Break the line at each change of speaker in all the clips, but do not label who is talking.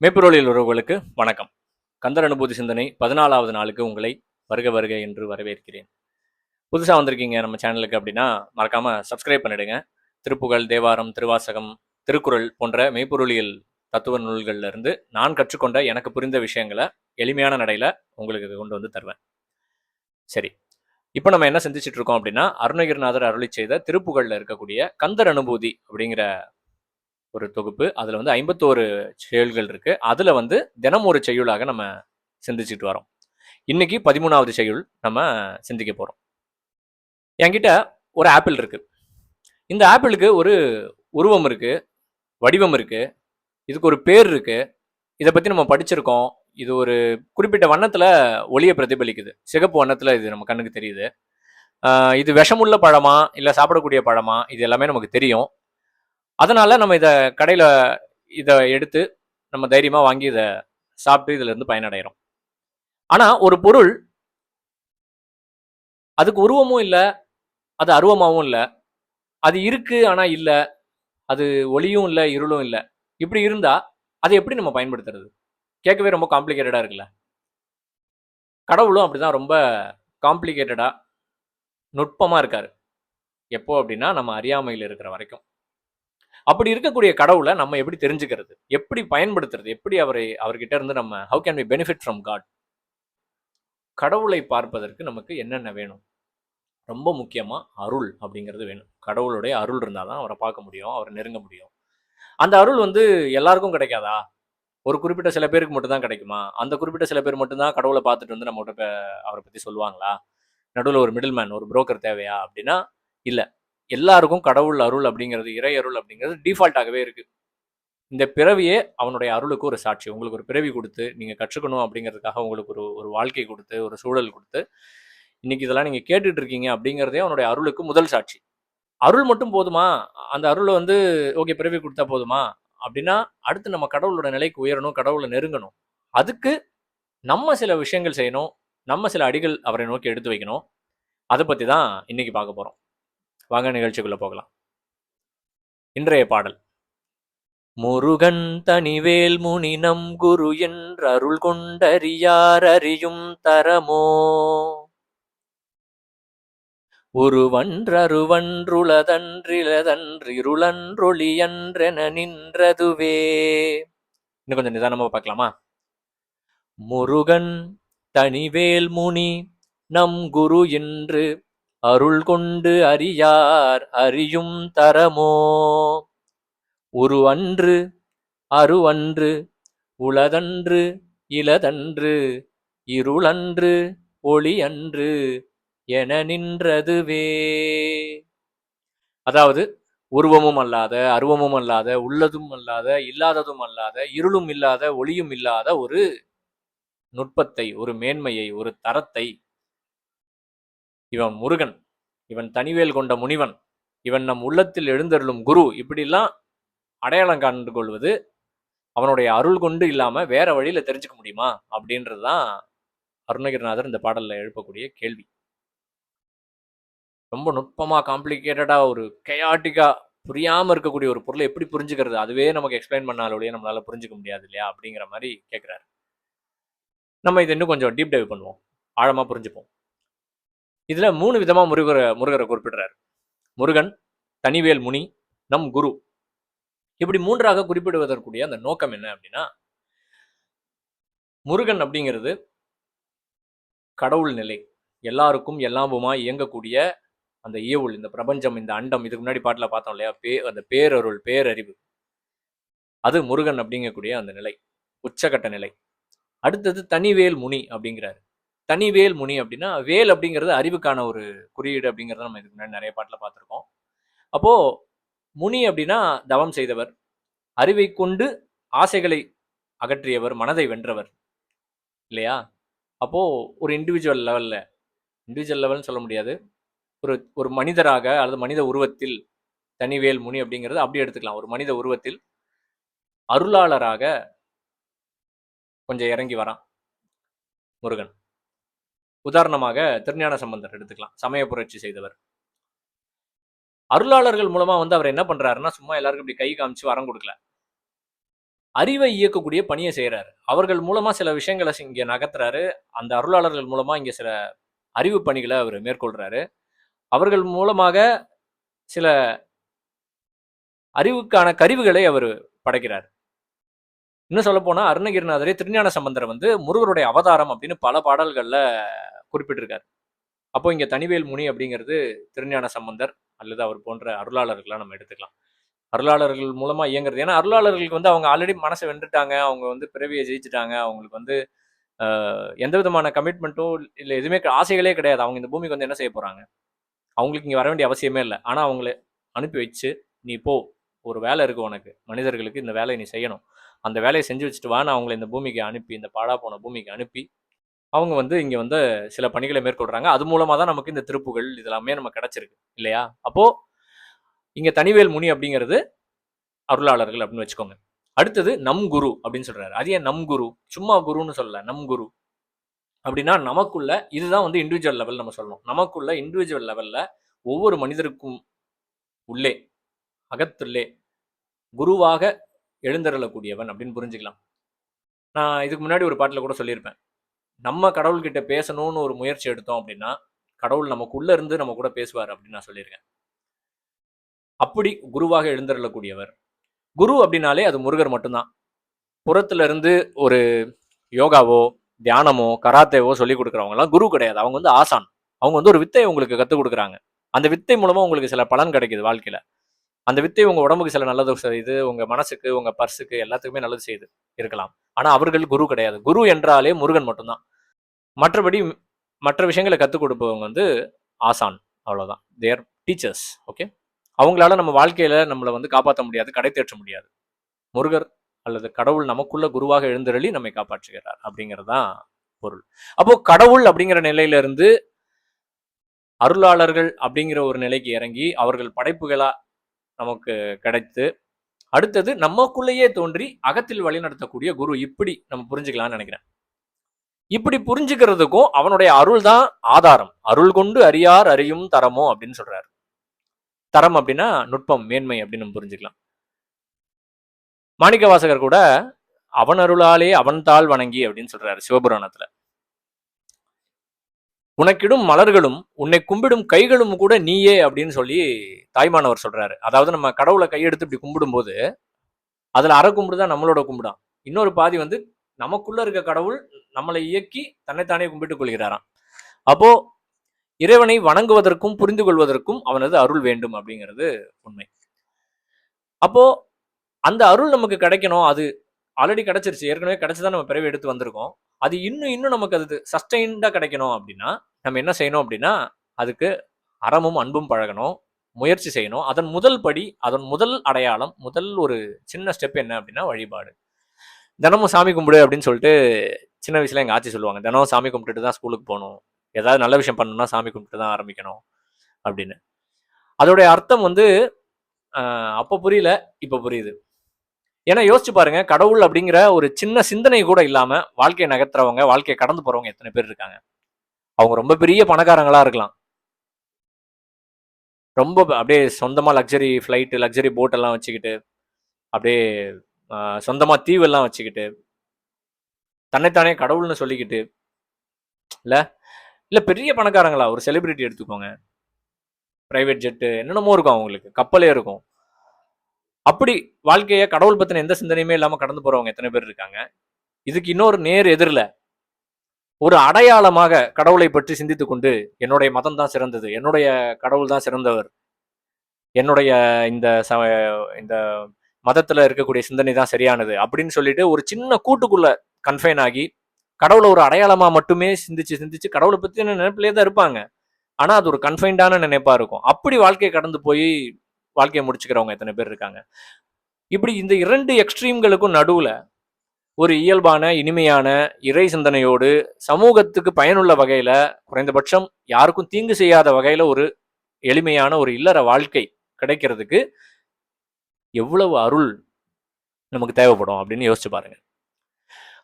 மெய்ப்பொருளில் உறவுகளுக்கு வணக்கம். கந்தர் அனுபூதி சிந்தனை 14வது நாளுக்கு உங்களை வருக வருக என்று வரவேற்கிறேன். புதுசா வந்திருக்கீங்க நம்ம சேனலுக்கு அப்படின்னா மறக்காம சப்ஸ்கிரைப் பண்ணிடுங்க. திருப்புகழ், தேவாரம், திருவாசகம், திருக்குறள் போன்ற மெய்ப்பொருளியல் தத்துவ நூல்கள்ல இருந்து நான் கற்றுக்கொண்ட எனக்கு புரிந்த விஷயங்களை எளிமையான நடையில உங்களுக்கு கொண்டு வந்து தருவேன். சரி, இப்போ நம்ம என்ன சிந்திச்சுட்டு இருக்கோம் அப்படின்னா அருணகிரிநாதர் அருளி செய்த திருப்புகழ்ல இருக்கக்கூடிய கந்தர் அனுபூதி அப்படிங்கிற ஒரு தொகுப்பு. அதுல வந்து 51 செயல்கள் இருக்கு. அதுல வந்து தினம் ஒரு செய்யுளாக நம்ம சிந்திச்சுட்டு வரோம். இன்னைக்கு 13வது செய்யுள் நம்ம சிந்திக்க போறோம். என்கிட்ட ஒரு ஆப்பிள் இருக்கு. இந்த ஆப்பிளுக்கு ஒரு உருவம் இருக்கு, வடிவம் இருக்கு, இதுக்கு ஒரு பேர் இருக்கு. இதை பத்தி நம்ம படிச்சிருக்கோம். இது ஒரு குறிப்பிட்ட வண்ணத்துல ஒளியை பிரதிபலிக்குது. சிகப்பு வண்ணத்துல இது நம்ம கண்ணுக்கு தெரியுது. இது விஷமுள்ள பழமா இல்ல சாப்பிடக்கூடிய பழமா இது எல்லாமே நமக்கு தெரியும். அதனால நம்ம கடையில இதை எடுத்து நம்ம தைரியமா வாங்கி இதை சாப்பிட்டு இதுல இருந்து பயனடைகிறோம். ஆனா ஒரு பொருள் அதுக்கு உருவமும் இல்லை, அது அருவமாவும் இல்லை, அது இருக்கு ஆனா இல்லை, அது ஒளியும் இல்லை இருளும் இல்லை, இப்படி இருந்தா அதை எப்படி நம்ம பயன்படுத்துறது? கேட்கவே ரொம்ப காம்ப்ளிகேட்டடா இருக்குல்ல. கடவுளும் அப்படிதான் ரொம்ப காம்ப்ளிகேட்டடா நுட்பமா இருக்காரு. எப்போ அப்படின்னா நம்ம அறியாமையில் இருக்கிற வரைக்கும். அப்படி இருக்கக்கூடிய கடவுளை நம்ம எப்படி தெரிஞ்சுக்கிறது, எப்படி பயன்படுத்துறது, எப்படி அவர்கிட்ட இருந்து நம்ம how can we benefit from God? கடவுளை பார்ப்பதற்கு நமக்கு என்னென்ன வேணும்? ரொம்ப முக்கியமா அருள் அப்படிங்கிறது வேணும். கடவுளுடைய அருள் இருந்தாதான் அவரை பார்க்க முடியும், அவரை நெருங்க முடியும். அந்த அருள் வந்து எல்லாருக்கும் கிடைக்காதா? ஒரு குறிப்பிட்ட சில பேருக்கு மட்டும்தான் கிடைக்குமா? அந்த குறிப்பிட்ட சில பேர் மட்டும்தான் கடவுளை பார்த்துட்டு வந்து நம்மகிட்ட அவரை பத்தி சொல்லுவாங்களா? நடுவில் ஒரு மிடில் மேன், ஒரு புரோக்கர் தேவையா அப்படின்னா இல்லை. எல்லாருக்கும் கடவுள் அருள் அப்படிங்கிறது, இறை அருள் அப்படிங்கிறது டிஃபால்ட்டாகவே இருக்கு. இந்த பிறவியே அவனுடைய அருளுக்கு ஒரு சாட்சி. உங்களுக்கு ஒரு பிறவி கொடுத்து நீங்க கற்றுக்கணும் அப்படிங்கிறதுக்காக உங்களுக்கு ஒரு ஒரு வாழ்க்கை கொடுத்து, ஒரு சூழல் கொடுத்து, இன்னைக்கு இதெல்லாம் நீங்க கேட்டுட்டு இருக்கீங்க அப்படிங்கிறதே அவனுடைய அருளுக்கு முதல் சாட்சி. அருள் மட்டும் போதுமா? அந்த அருளை வந்து ஓகே பிறவி கொடுத்தா போதுமா அப்படின்னா, அடுத்து நம்ம கடவுளோட நிலைக்கு உயரணும், கடவுளை நெருங்கணும். அதுக்கு நம்ம சில விஷயங்கள் செய்யணும், நம்ம சில அடிகள் அவரை நோக்கி எடுத்து வைக்கணும். அதை பத்தி தான் இன்னைக்கு பார்க்க போறோம். வாங்க நிகழ்ச்சிக்குள்ள போகலாம். இன்றைய பாடல்: முருகன் தனிவேல் முனி நம் குரு என்ற அருள் கொண்டறியார் அறியும் தரமோ, உருவன்றருவன்றுளதன்றிலதன்றிருளன்றொளியன்றென நின்றதுவே. இன்னும் கொஞ்சம் நிதானமா பார்க்கலாமா? முருகன் தனிவேல் முனி நம் குரு என்று அருள் கொண்டு அறியார் அறியும் தரமோ, உருவன்று அருவன்று உளதன்று இலதன்று இருளன்று ஒளியன்று என நின்றதுவே. அதாவது உருவமும் அல்லாத, அருவமும் அல்லாத, உள்ளதும் அல்லாத, இல்லாததும் அல்லாத, இருளும் இல்லாத, ஒளியும் இல்லாத ஒரு நுட்பத்தை, ஒரு மேன்மையை, ஒரு தரத்தை இவன் முருகன், இவன் தனிவேல் கொண்ட முனிவன், இவன் நம் உள்ளத்தில் எழுந்தருளும் குரு, இப்படிலாம் அடையாளம் கண்டு கொள்வது அவனுடைய அருள் கொண்டு இல்லாம வேற வழியில தெரிஞ்சுக்க முடியுமா அப்படின்றதுதான் அருணகிரிநாதர் இந்த பாடல்ல எழுப்பக்கூடிய கேள்வி. ரொம்ப நுட்பமா, காம்ப்ளிகேட்டடா, ஒரு கயாட்டிக்கா புரியாம இருக்கக்கூடிய ஒரு பொருளை எப்படி புரிஞ்சுக்கிறது? அதுவே நமக்கு எக்ஸ்பிளைன் பண்ணாலோடய நம்மளால புரிஞ்சுக்க முடியாது இல்லையா அப்படிங்கிற மாதிரி கேட்கிறாரு. நம்ம இதை இன்னும் கொஞ்சம் டீப் டைவ் பண்ணுவோம், ஆழமா புரிஞ்சுப்போம். இதுல 3 விதமா முருகரை குறிப்பிடுறாரு. முருகன், தனிவேல் முனி, நம் குரு, இப்படி 3ஆக குறிப்பிடுவதற்குரிய அந்த நோக்கம் என்ன அப்படின்னா, முருகன் அப்படிங்கிறது கடவுள் நிலை, எல்லாருக்கும் எல்லாமுமா இயங்கக்கூடிய அந்த இயவுள், இந்த பிரபஞ்சம், இந்த அண்டம், இதுக்கு முன்னாடி பாட்டுல பார்த்தோம் இல்லையா, அந்த பேரருள், பேரறிவு, அது முருகன் அப்படிங்கக்கூடிய அந்த நிலை, உச்சகட்ட நிலை. அடுத்தது தனிவேல் முனி அப்படிங்கிறாரு. தனிவேல் முனி அப்படின்னா, வேல் அப்படிங்கிறது அறிவுக்கான ஒரு குறியீடு அப்படிங்கிறத நம்ம இதுக்கு முன்னாடி நிறைய பாட்டுல பார்த்துருக்கோம். அப்போ முனி அப்படின்னா தவம் செய்தவர், அறிவை கொண்டு ஆசைகளை அகற்றியவர், மனதை வென்றவர் இல்லையா? அப்போ ஒரு இண்டிவிஜுவல் லெவல்னு சொல்ல முடியாது, ஒரு ஒரு மனிதராக அல்லது மனித உருவத்தில் தனிவேல் முனி அப்படிங்கிறது அப்படி எடுத்துக்கலாம். ஒரு மனித உருவத்தில் அருளாளராக கொஞ்சம் இறங்கி வரான் முருகன். உதாரணமாக திருஞான சம்பந்தர் எடுத்துக்கலாம், சமய புரட்சி செய்தவர். அருளாளர்கள் மூலமா வந்து அவர் என்ன பண்றாருன்னா, சும்மா எல்லாருக்கும் இப்படி கை காமிச்சு வரம் கொடுக்கல. அறிவை இயக்கக்கூடிய பணியை செய்யறாரு. அவர்கள் மூலமா சில விஷயங்களை இங்க நகர்த்துறாரு. அந்த அருளாளர்கள் மூலமா இங்க சில அறிவு பணிகளை அவர் மேற்கொள்றாரு. அவர்கள் மூலமாக சில அறிவுக்கான கருவிகளை அவர் படைக்கிறார். இன்னும் சொல்ல போனா அருணகிரிநாதரே திருஞான சம்பந்தரை வந்து முருகருடைய அவதாரம் அப்படின்னு பல பாடல்கள்ல குறிப்பிட்டிருக்காரு. அப்போ இங்க தனிவேல் முனி அப்படிங்கிறது திருஞான சம்பந்தர் அல்லது அவர் போன்ற அருளாளர்களா நம்ம எடுத்துக்கலாம். அருளாளர்கள் மூலமா இயங்குறது. ஏன்னா அருளாளர்களுக்கு வந்து அவங்க ஆல்ரெடி மனசை வென்றுட்டாங்க. அவங்க வந்து பிறவியை ஜெயிச்சுட்டாங்க. அவங்களுக்கு வந்து எந்த விதமான கமிட்மெண்ட்டோ இல்லை எதுவுமே ஆசைகளே கிடையாது. அவங்க இந்த பூமிக்கு வந்து என்ன செய்ய போறாங்க? அவங்களுக்கு இங்கே வர வேண்டிய அவசியமே இல்லை. ஆனால் அவங்கள அனுப்பி வச்சு நீ போ, ஒரு வேலை இருக்கு உனக்கு, மனிதர்களுக்கு இந்த வேலையை நீ செய்யணும், அந்த வேலையை செஞ்சு வச்சுட்டு வா, நான் அவங்களை இந்த பூமிக்கு அனுப்பி, இந்த பாழா போன பூமிக்கு அனுப்பி அவங்க வந்து இங்கே வந்து சில பணிகளை மேற்கொள்றாங்க. அது மூலமாக தான் நமக்கு இந்த திருப்புகள் இதெல்லாமே நமக்கு கிடைச்சிருக்கு இல்லையா? அப்போ இங்கே தனிவேல் முனி அப்படிங்கிறது அருளாளர்கள் அப்படின்னு வச்சுக்கோங்க. அடுத்தது நம் குரு அப்படின்னு சொல்றாரு. அது ஏன் நம் குரு? சும்மா குருன்னு சொல்லல, நம் குரு அப்படின்னா நமக்குள்ள இதுதான் வந்து இண்டிவிஜுவல் லெவல் நம்ம சொல்லணும். நமக்குள்ள இண்டிவிஜுவல் லெவல்ல ஒவ்வொரு மனிதருக்கும் உள்ளே அகத்துள்ளே குருவாக எழுந்தருளக்கூடியவன் அப்படின்னு புரிஞ்சுக்கலாம். நான் இதுக்கு முன்னாடி ஒரு பாட்டில் கூட சொல்லியிருப்பேன், நம்ம கடவுள்கிட்ட பேசணும்னு ஒரு முயற்சி எடுத்தோம் அப்படின்னா கடவுள் நமக்குள்ள இருந்து நம்ம கூட பேசுவார் அப்படின்னு நான் சொல்லியிருக்கேன். அப்படி குருவாக எழுந்தருளக்கூடியவர். குரு அப்படின்னாலே அது முருகர் மட்டும்தான். புறத்துல இருந்து ஒரு யோகாவோ தியானமோ கராத்தேவோ சொல்லி கொடுக்குறவங்கலாம் குரு கிடையாது. அவங்க வந்து ஆசான். அவங்க வந்து ஒரு வித்தை உங்களுக்கு கற்றுக் கொடுக்குறாங்க. அந்த வித்தை மூலமா உங்களுக்கு சில பலன் கிடைக்குது வாழ்க்கையில. அந்த வித்தை உங்க உடம்புக்கு சில நல்லது செய்யுது, உங்க மனசுக்கு உங்க பர்சுக்கு எல்லாத்துக்குமே நல்லது செய்யுது இருக்கலாம். ஆனா அவர்கள் குரு கிடையாது. குரு என்றாலே முருகன் மட்டும்தான். மற்றபடி மற்ற விஷயங்களை கற்றுக் கொடுப்பவங்க வந்து ஆசான், அவ்வளவுதான். தேர் டீச்சர்ஸ். ஓகே, அவங்களால நம்ம வாழ்க்கையில நம்மளை வந்து காப்பாற்ற முடியாது, கடை தேற்ற முடியாது. முருகர் அல்லது கடவுள் நமக்குள்ள குருவாக எழுந்தருளி நம்மை காப்பாற்றுகிறார் அப்படிங்கிறதுதான் பொருள். அப்போ கடவுள் அப்படிங்கிற நிலையில இருந்து அருளாளர்கள் அப்படிங்கிற ஒரு நிலைக்கு இறங்கி அவர்கள் படைப்புகளா நமக்கு கிடைத்து அடுத்தது நமக்குள்ளேயே தோன்றி அகத்தில் வழிநடத்தக்கூடிய குரு. இப்படி நம்ம புரிஞ்சுக்கலாம்னு நினைக்கிறேன். இப்படி புரிஞ்சுக்கிறதுக்கும் அவனுடைய அருள் தான் ஆதாரம். அருள் கொண்டு அறியார் அறியும் தரமோ அப்படின்னு சொல்றாரு. தரம் அப்படின்னா நுட்பம், மேன்மை அப்படின்னு நம்ம புரிஞ்சுக்கலாம். மாணிக்க வாசகர் கூட அவன் அருளாலே அவன் தாள் வணங்கி அப்படின்னு சொல்றாரு சிவபுராணத்துல. உனக்கிடும் மலர்களும் உன்னை கும்பிடும் கைகளும் கூட நீயே அப்படின்னு சொல்லி தாய்மானவர் சொல்றாரு. அதாவது நம்ம கடவுளை கையெடுத்து இப்படி கும்பிடும் போது அதுல அரை கும்பிடுதான் நம்மளோட கும்பிடான். இன்னொரு பாதி வந்து நமக்குள்ள இருக்க கடவுள் நம்மளை இயக்கி தன்னைத்தானே கும்பிட்டுக் கொள்கிறாராம். அப்போ இறைவனை வணங்குவதற்கும் புரிந்து கொள்வதற்கும் அவனது அருள் வேண்டும் அப்படிங்கிறது உண்மை. அப்போ அந்த அருள் நமக்கு கிடைக்கணும். அது ஆல்ரெடி கிடைச்சிருச்சு, ஏற்கனவே கிடைச்சுதான் நம்ம பிறவி எடுத்து வந்திருக்கோம். அது இன்னும் நமக்கு அது சஸ்டைன்டா கிடைக்கணும் அப்படின்னா நம்ம என்ன செய்யணும் அப்படின்னா அதுக்கு அறமும் அன்பும் பழகணும், முயற்சி செய்யணும். அதன் முதல் படி, அதன் முதல் அடையாளம், முதல் ஒரு சின்ன ஸ்டெப் என்ன அப்படின்னா வழிபாடு. தினமும் சாமி கும்பிடு அப்படின்னு சொல்லிட்டு சின்ன வயசுல எங்க ஆட்சி சொல்லுவாங்க, தினமும் சாமி கும்பிட்டுட்டு தான் ஸ்கூலுக்கு போகணும், ஏதாவது நல்ல விஷயம் பண்ணணும்னா சாமி கும்பிட்டு தான் ஆரம்பிக்கணும் அப்படின்னு. அதோடைய அர்த்தம் வந்து அப்போ புரியல, இப்போ புரியுது. ஏன்னா யோசிச்சு பாருங்க, கடவுள் அப்படிங்கிற ஒரு சின்ன சிந்தனை கூட இல்லாம வாழ்க்கையை நகர்த்துறவங்க, வாழ்க்கையை கடந்து போறவங்க எத்தனை பேர் இருக்காங்க. அவங்க ரொம்ப பெரிய பணக்காரங்களா இருக்கலாம், ரொம்ப அப்படியே சொந்தமா லக்ஸரி ஃபிளைட், லக்ஸரி போட் எல்லாம் வச்சுக்கிட்டு, அப்படியே சொந்தமா தீவெல்லாம் வச்சுக்கிட்டு, தன்னைத்தானே கடவுள்னு சொல்லிக்கிட்டு, இல்ல பெரிய பணக்காரங்களா, ஒரு செலிபிரிட்டி எடுத்துக்கோங்க, பிரைவேட் ஜெட்டு என்னென்னமோ இருக்கும், அவங்களுக்கு கப்பலே இருக்கும். அப்படி வாழ்க்கைய கடவுள் பத்தின எந்த சிந்தனையுமே இல்லாம கடந்து போறவங்க எத்தனை பேர் இருக்காங்க. இதுக்கு இன்னொரு நேர் எதிரில் ஒரு அடையாளமாக கடவுளை பற்றி சிந்தித்துக் கொண்டு என்னுடைய மதம் தான் சிறந்தது, என்னுடைய கடவுள் தான் சிறந்தவர், என்னுடைய இந்த மதத்துல இருக்கக்கூடிய சிந்தனை தான் சரியானது அப்படின்னு சொல்லிட்டு ஒரு சின்ன கூட்டுக்குள்ள கன்ஃபைன் ஆகி கடவுளை ஒரு அடையாளமா மட்டுமே சிந்திச்சு கடவுளை பத்தி நினைப்பிலே தான் இருப்பாங்க. ஆனா அது ஒரு கன்ஃபைன்டான நினைப்பா இருக்கும். அப்படி வாழ்க்கையை கடந்து போய் வாழ்க்கையை முடிச்சுக்கிறவங்க எத்தனை பேர் இருக்காங்க. இப்படி இந்த இரண்டு எக்ஸ்ட்ரீம்களுக்கும் நடுவுல ஒரு இயல்பான இனிமையான இறை சிந்தனையோடு சமூகத்துக்கு பயனுள்ள வகையில, குறைந்தபட்சம் யாருக்கும் தீங்கு செய்யாத வகையில ஒரு எளிமையான ஒரு இல்லற வாழ்க்கை கிடைக்கிறதுக்கு எவ்வளவு அருள் நமக்கு தேவைப்படும் அப்படின்னு யோசிச்சு பாருங்க.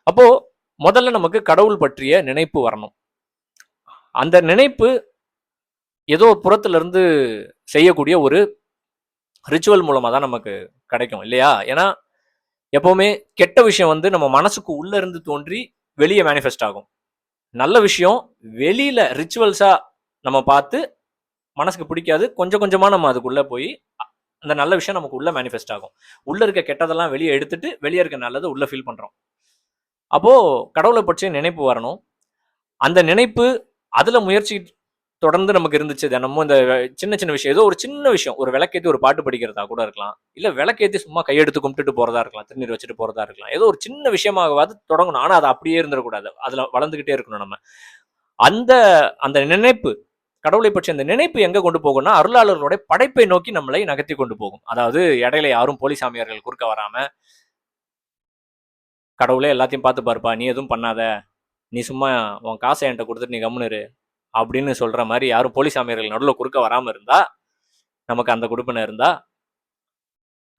அப்போ முதல்ல நமக்கு கடவுள் பற்றிய நினைப்பு வரணும். அந்த நினைப்பு ஏதோ புறத்துல இருந்து செய்யக்கூடிய ஒரு ரிச்சுவல் மூலமா தான் நமக்கு கிடைக்கும் இல்லையா? ஏன்னா எப்பவுமே கெட்ட விஷயம் வந்து நம்ம மனசுக்கு உள்ள இருந்து தோன்றி வெளியே மேனிஃபெஸ்ட் ஆகும். நல்ல விஷயம் வெளியில ரிச்சுவல்ஸா நம்ம பார்த்து மனசுக்கு பிடிக்காது, கொஞ்சம் கொஞ்சமா நம்ம அதுக்குள்ள போய் அந்த நல்ல விஷயம் நமக்கு உள்ள மேனிஃபெஸ்ட் ஆகும். உள்ள இருக்க கெட்டதெல்லாம் வெளியே எடுத்துட்டு வெளியே இருக்க நல்லதை உள்ள ஃபீல் பண்றோம். அப்போ கடவுளை பற்றிய நினைப்பு வரணும். அந்த நினைப்பு அதுல முயற்சி தொடர்ந்து நமக்கு இருந்துச்சு. தினமும் இந்த சின்ன சின்ன விஷயம், ஏதோ ஒரு சின்ன விஷயம், ஒரு விளக்கேத்தி ஒரு பாட்டு படிக்கிறதா கூட இருக்கலாம், இல்ல விளக்கேத்தி சும்மா கையெடுத்து கும்பிட்டுட்டு போறதா இருக்கலாம், திருநீர் வச்சுட்டு போறதா இருக்கலாம். ஏதோ ஒரு சின்ன விஷயமாகவாது தொடங்கணும். ஆனா அது அப்படியே இருந்துடக்கூடாது, அதுல வளர்ந்துகிட்டே இருக்கணும் நம்ம. அந்த அந்த நினைப்பு, கடவுளை பற்றி அந்த நினைப்பு எங்க கொண்டு போகும்னா அருளாளர்களுடைய படைப்பை நோக்கி நம்மளை நகர்த்தி கொண்டு போகும். அதாவது இடையில யாரும் போலி சாமியார்கள் குறுக்க வராம, கடவுளே எல்லாத்தையும் பார்த்து பாருப்பா, நீ எதுவும் பண்ணாத, நீ சும்மா உன் காசை என்கிட்ட கொடுத்துட்டு நீ கம்முனு அப்படின்னு சொல்ற மாதிரி யாரும் போலி சாமியார்கள் நடுவில் குறுக்க வராம இருந்தா, நமக்கு அந்த கொடுப்பினை இருந்தா,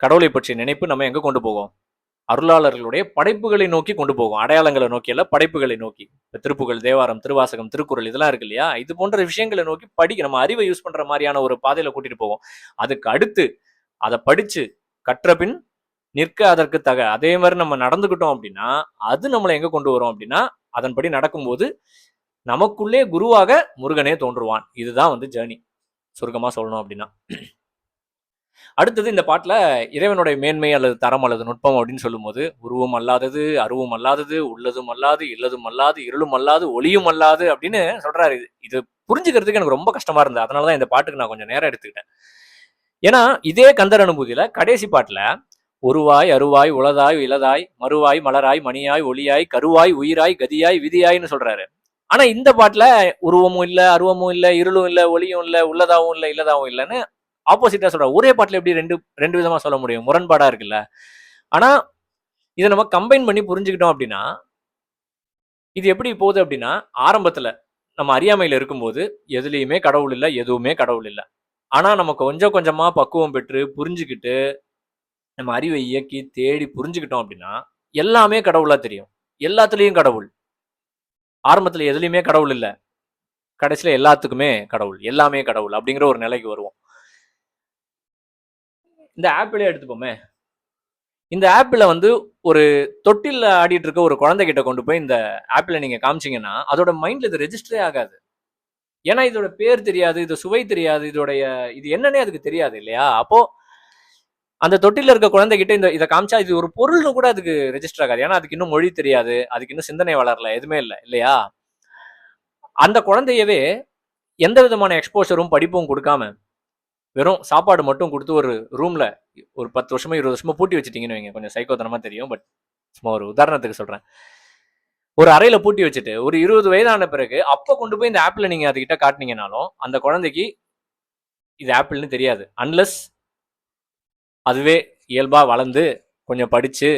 கடவுளை பற்றிய நினைப்பு நம்ம எங்க கொண்டு போகும்? அருளாளர்களுடைய படைப்புகளை நோக்கி கொண்டு போகும். அடையாளங்களை நோக்கி அல்ல, படைப்புகளை நோக்கி. திருப்புகழ், தேவாரம், திருவாசகம், திருக்குறள் இதெல்லாம் இருக்கு இல்லையா, இது போன்ற விஷயங்களை நோக்கி நம்ம அறிவை யூஸ் பண்ற மாதிரியான ஒரு பாதையில கூட்டிட்டு போவோம். அதுக்கு அடுத்து அதை படிச்சு கற்ற பின் நிற்க அதற்கு தக, அதே மாதிரி நம்ம நடந்துக்கிட்டோம் அப்படின்னா அது நம்மளை எங்க கொண்டு வரும் அப்படின்னா, அதன்படி நடக்கும்போது நமக்குள்ளே குருவாக முருகனே தோன்றுவான். இதுதான் வந்து ஜேர்னி, சுருக்கமா சொல்லணும் அப்படின்னா. அடுத்தது இந்த பாட்டுல இறைவனுடைய மேன்மை அல்லது தரம் அல்லது நுட்பம் அப்படின்னு சொல்லும் போது, உருவம் அல்லாதது, அருவம் அல்லாதது, உள்ளதும் அல்லாது, இல்லதும் அல்லாது, இருளும் அல்லாது, ஒளியும் அல்லாது அப்படின்னு சொல்றாரு. இது புரிஞ்சுக்கிறதுக்கு எனக்கு ரொம்ப கஷ்டமா இருந்தது. அதனாலதான் இந்த பாட்டுக்கு நான் கொஞ்சம் நேரம் எடுத்துக்கிட்டேன். ஏன்னா இதே கந்தர் அனுபூதியில கடைசி பாட்டுல ஒருவாய், அருவாய், உளதாய், இலதாய், மறுவாய், மலராய், மணியாய், ஒளியாய், கருவாய், உயிராய், கதியாய், விதியாய்னு சொல்றாரு. ஆனா இந்த பாட்டுல உருவமும் இல்ல, அருவமும் இல்ல, இருளும் இல்ல, ஒளியும் இல்ல, உள்ளதாவும் இல்ல, இல்லதாவும் இல்லன்னு ஆப்போசிட்டா சொல்ற. ஒரே பாட்டுல எப்படி ரெண்டு விதமா சொல்ல முடியும்? முரண்பாடா இருக்குல்ல. ஆனா இதை நம்ம கம்பைன் பண்ணி புரிஞ்சுக்கிட்டோம் அப்படின்னா, இது எப்படி போகுது அப்படின்னா, ஆரம்பத்துல நம்ம அறியாமையில இருக்கும்போது எதுலையுமே கடவுள் இல்ல, எதுவுமே கடவுள் இல்ல. ஆனா நம்ம கொஞ்சம் கொஞ்சமா பக்குவம் பெற்று புரிஞ்சுக்கிட்டு நம்ம அறிவை இயக்கி தேடி புரிஞ்சுக்கிட்டோம் அப்படின்னா எல்லாமே கடவுளா தெரியும். எல்லாத்துலயும் கடவுள். ஆரம்பத்துல எதுலையுமே கடவுள் இல்ல, கடைசியில எல்லாத்துக்குமே கடவுள், எல்லாமே கடவுள் அப்படிங்கிற ஒரு நிலைக்கு வருவோம். இந்த ஆப்பிளே எடுத்துப்போமே. இந்த ஆப்பிள வந்து ஒரு தொட்டில ஆடிட்டு இருக்க ஒரு குழந்தைகிட்ட கொண்டு போய் இந்த ஆப்பிள நீங்க காமிச்சீங்கன்னா அதோட மைண்ட்ல இது ரெஜிஸ்டரே ஆகாது. ஏன்னா இதோட பேர் தெரியாது, இது சுவை தெரியாது, இது என்னன்னே அதுக்கு தெரியாது இல்லையா? அப்போ அந்த தொட்டில இருக்க குழந்தைகிட்ட இதை காமிச்சா இது ஒரு பொருள்னு கூட அதுக்கு ரெஜிஸ்டர் ஆகாது. ஏன்னா அதுக்கு இன்னும் மொழி தெரியாது, அதுக்கு இன்னும் சிந்தனை வளரல, எதுவுமே இல்லை இல்லையா? அந்த குழந்தையவே எந்த விதமான எக்ஸ்போஷரும் படிப்பும் கொடுக்காம வெறும் சாப்பாடு மட்டும் கொடுத்து ஒரு ரூம்ல ஒரு 10 வருஷமா 20 வருஷமா பூட்டி வச்சுட்டீங்கன்னு வைங்க. கொஞ்சம் சைக்கோத்தனமா தெரியும், பட் சும்மா ஒரு உதாரணத்துக்கு சொல்றேன். ஒரு அறையில பூட்டி வச்சுட்டு ஒரு 20 வயதான பிறகு அப்ப கொண்டு போய் இந்த ஆப்பிள் நீங்க அதுகிட்ட காட்டினீங்கனாலும் அந்த குழந்தைக்கு இது ஆப்பிள்னு தெரியாது. அன்லஸ் அதுவே இயல்பா வளர்ந்து கொஞ்சம் படிச்சு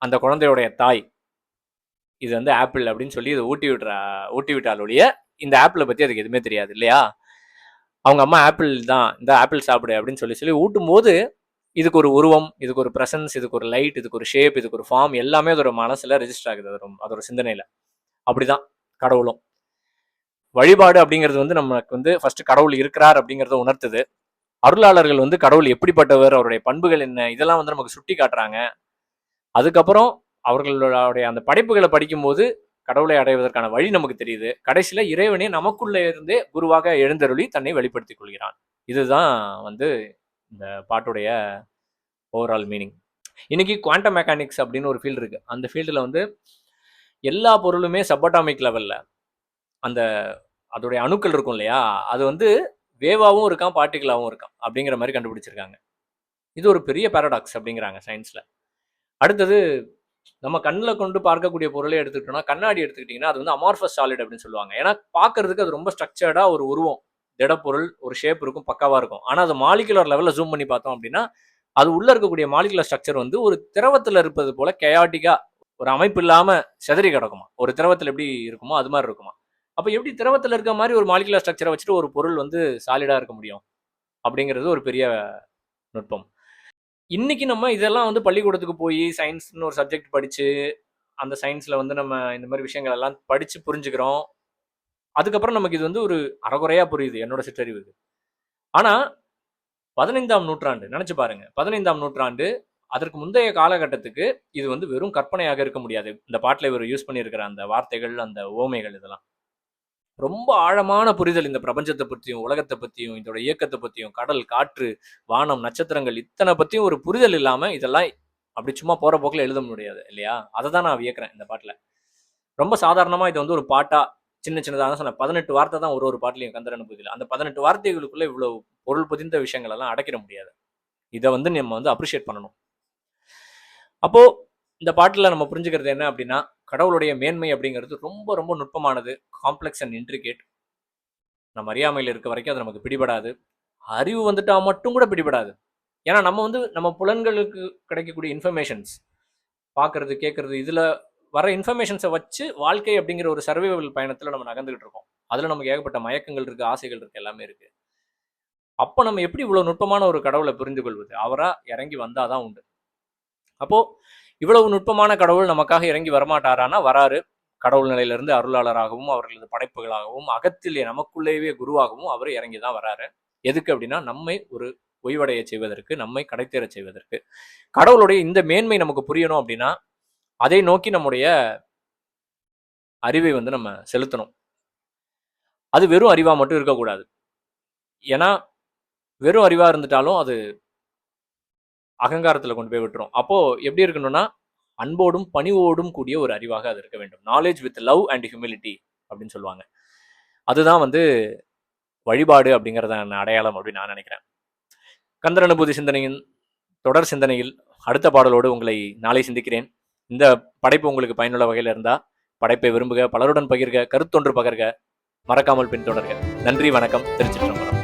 அந்த குழந்தையோடைய தாய் இது வந்து ஆப்பிள் அப்படின்னு சொல்லி இதை ஊட்டி விட்டால் ஒழிய இந்த ஆப்பிளை பத்தி அதுக்கு எதுவுமே தெரியாது இல்லையா? அவங்க அம்மா ஆப்பிள் தான், இந்த ஆப்பிள் சாப்பிடு அப்படின்னு சொல்லி ஊட்டும் போது இதுக்கு ஒரு உருவம், இதுக்கு ஒரு பிரசன்ஸ், இதுக்கு ஒரு லைட், இதுக்கு ஒரு ஷேப், இதுக்கு ஒரு ஃபார்ம், எல்லாமே அதோட மனசுல ரெஜிஸ்டர் ஆகுது, அதோட சிந்தனையில. அப்படிதான் கடவுளும். வழிபாடு அப்படிங்கிறது வந்து நமக்கு வந்து ஃபர்ஸ்ட் கடவுள் இருக்கிறார் அப்படிங்கறத உணர்த்துது. அருளாளர்கள் வந்து கடவுள் எப்படிப்பட்டவர், அவருடைய பண்புகள் என்ன, இதெல்லாம் வந்து நமக்கு சுட்டி காட்டுறாங்க. அதுக்கப்புறம் அவர்களுடைய அந்த படைப்புகளை படிக்கும்போது கடவுளை அடைவதற்கான வழி நமக்கு தெரியுது. கடைசியில இறைவனே நமக்குள்ள இருந்தே குருவாக எழுந்தருளி தன்னை வெளிப்படுத்திக் கொள்கிறான். இதுதான் வந்து இந்த பாட்டுடைய ஓவரால் மீனிங். இன்னைக்கு குவாண்டம் மெக்கானிக்ஸ் அப்படின்னு ஒரு ஃபீல்டு இருக்கு. அந்த ஃபீல்டுல வந்து எல்லா பொருளுமே சப்பாட்டாமிக் லெவல்ல அந்த அதோடைய அணுக்கள் இருக்கும் இல்லையா, அது வந்து வேவாவும் இருக்கான், பார்ட்டிகளாவும் இருக்கான் அப்படிங்கிற மாதிரி கண்டுபிடிச்சிருக்காங்க. இது ஒரு பெரிய பாரடாக்ஸ் அப்படிங்கிறாங்க சயின்ஸ்ல. அடுத்தது நம்ம கண்ணில் கொண்டு பார்க்கக்கூடிய பொருளை எடுத்துக்கிட்டோம்னா, கண்ணாடி எடுத்துக்கிட்டிங்கன்னா அது வந்து அமார்ஃபஸ் சாலிட் அப்படின்னு சொல்லுவாங்க. ஏன்னா பார்க்கறதுக்கு அது ரொம்ப ஸ்ட்ரக்சர்டா ஒரு உருவம், திடப்பொருள், ஒரு ஷேப் இருக்கும், பக்காவா இருக்கும். ஆனால் அது மாலிகுலர் லெவலில் ஜூம் பண்ணி பார்த்தோம் அப்படின்னா அது உள்ள இருக்கக்கூடிய மாலிகுலர் ஸ்ட்ரக்சர் வந்து ஒரு திரவத்தில் இருப்பது போல கயாட்டிக்கா ஒரு அமைப்பு இல்லாம செதறி கிடக்குமா. ஒரு திரவத்தில் எப்படி இருக்குமோ அது மாதிரி இருக்குமா. அப்ப எப்படி திரவத்தில் இருக்க மாதிரி ஒரு மாலிகுலர் ஸ்ட்ரக்சரை வச்சுட்டு ஒரு பொருள் வந்து சாலிடா இருக்க முடியும் அப்படிங்கிறது ஒரு பெரிய நுட்பம். இன்னைக்கு நம்ம இதெல்லாம் வந்து பள்ளிக்கூடத்துக்கு போய் சயின்ஸ்னு ஒரு சப்ஜெக்ட் படிச்சு அந்த சயின்ஸ்ல வந்து நம்ம இந்த மாதிரி விஷயங்கள் எல்லாம் படிச்சு புரிஞ்சுக்கிறோம். அதுக்கப்புறம் நமக்கு இது வந்து ஒரு அறகுறையா புரியுது என்னோட சிற்றறிவுக்கு. ஆனா 15ஆம் நூற்றாண்டு நினைச்சு பாருங்க. 15ஆம் நூற்றாண்டு அதற்கு முந்தைய காலகட்டத்துக்கு இது வந்து வெறும் கற்பனையாக இருக்க முடியாது. இந்த பாட்டுல இவர் யூஸ் பண்ணியிருக்கிற அந்த வார்த்தைகள், அந்த உவமைகள் இதெல்லாம். ரொம்ப ஆழமான புரிதல் இந்த பிரபஞ்சத்தை பத்தியும், உலகத்தை பத்தியும், இதோட இயக்கத்தை பத்தியும், கடல், காற்று, வானம், நட்சத்திரங்கள் இத்தனை பத்தியும் ஒரு புரிதல் இல்லாம இதெல்லாம் அப்படி சும்மா போற போக்குல எழுத முடியாது இல்லையா? அதை தான் நான் வியக்கிறேன் இந்த பாட்டுல. ரொம்ப சாதாரணமா இது வந்து ஒரு பாட்டா சின்ன சின்னதாக தான் சொன்னேன். 18 வார்த்தை தான் ஒரு பாட்டுலையும் கந்தர் அனுபூதியில. அந்த 18 வார்த்தைகளுக்குள்ள இவ்வளவு பொருள் பொதிந்த விஷயங்கள் எல்லாம் அடைக்கிட முடியாது. இதை வந்து நம்ம வந்து அப்ரிஷியேட் பண்ணணும். அப்போ இந்த பாட்டுல நம்ம புரிஞ்சுக்கிறது என்ன அப்படின்னா, கடவுளுடைய மேன்மை அப்படிங்கிறது ரொம்ப ரொம்ப நுட்பமானது, காம்ப்ளெக்ஸ் அண்ட் இன்ட்ரிகேட். நம்ம அறியாமையில் இருக்க வரைக்கும் அது நமக்கு பிடிபடாது. அறிவு வந்துட்டா மட்டும் கூட பிடிபடாது. ஏன்னா நம்ம வந்து நம்ம புலன்களுக்கு கிடைக்கக்கூடிய இன்ஃபர்மேஷன்ஸ், பார்க்கறது, கேட்கறது, இதுல வர இன்ஃபர்மேஷன்ஸை வச்சு வாழ்க்கை அப்படிங்கிற ஒரு சர்வைவல் பயணத்துல நம்ம நகர்ந்துகிட்டு இருக்கோம். அதுல நமக்கு ஏகப்பட்ட மயக்கங்கள் இருக்கு, ஆசைகள் இருக்கு, எல்லாமே இருக்கு. அப்போ நம்ம எப்படி இவ்வளவு நுட்பமான ஒரு கடவுளை புரிந்து கொள்வது? அவரா இறங்கி வந்தாதான் உண்டு. அப்போ இவ்வளவு நுட்பமான கடவுள் நமக்காக இறங்கி வரமாட்டாரானா வராரு. கடவுள் நிலையிலிருந்து அருளாளராகவும் அவர்களது படைப்புகளாகவும் அகத்திலே நமக்குள்ளேயே குருவாகவும் அவர் இறங்கி தான் வராரு. எதுக்கு அப்படின்னா நம்மை ஒரு ஓய்வடைய செய்வதற்கு, நம்மை கடைத்தேற செய்வதற்கு. கடவுளுடைய இந்த மேன்மை நமக்கு புரியணும் அப்படின்னா அதை நோக்கி நம்முடைய அறிவை வந்து நம்ம செலுத்தணும். அது வெறும் அறிவா மட்டும் இருக்கக்கூடாது. ஏன்னா வெறும் அறிவா இருந்துட்டாலும் அது அகங்காரத்துல கொண்டு போய் விட்டுரும். அப்போ எப்படி இருக்கணும்னா அன்போடும் பணிவோடும் கூடிய ஒரு அறிவாக அது இருக்க வேண்டும். Knowledge with love and humility அப்படின்னு சொல்லுவாங்க. அதுதான் வந்து வழிபாடு அப்படிங்கிறதான அடையாளம் அப்படின்னு நான் நினைக்கிறேன். கந்தர் அனுபூதி சிந்தனையின் தொடர் சிந்தனையில் அடுத்த பாடலோடு உங்களை நாளை சிந்திக்கிறேன். இந்த படைப்பு உங்களுக்கு பயனுள்ள வகையில் இருந்தா படைப்பை விரும்புக, பலருடன் பகிர்க, கருத்தொன்று பகர்க, மறக்காமல் பின்தொடர்க. நன்றி, வணக்கம். திருச்சிற்றம்பலம்.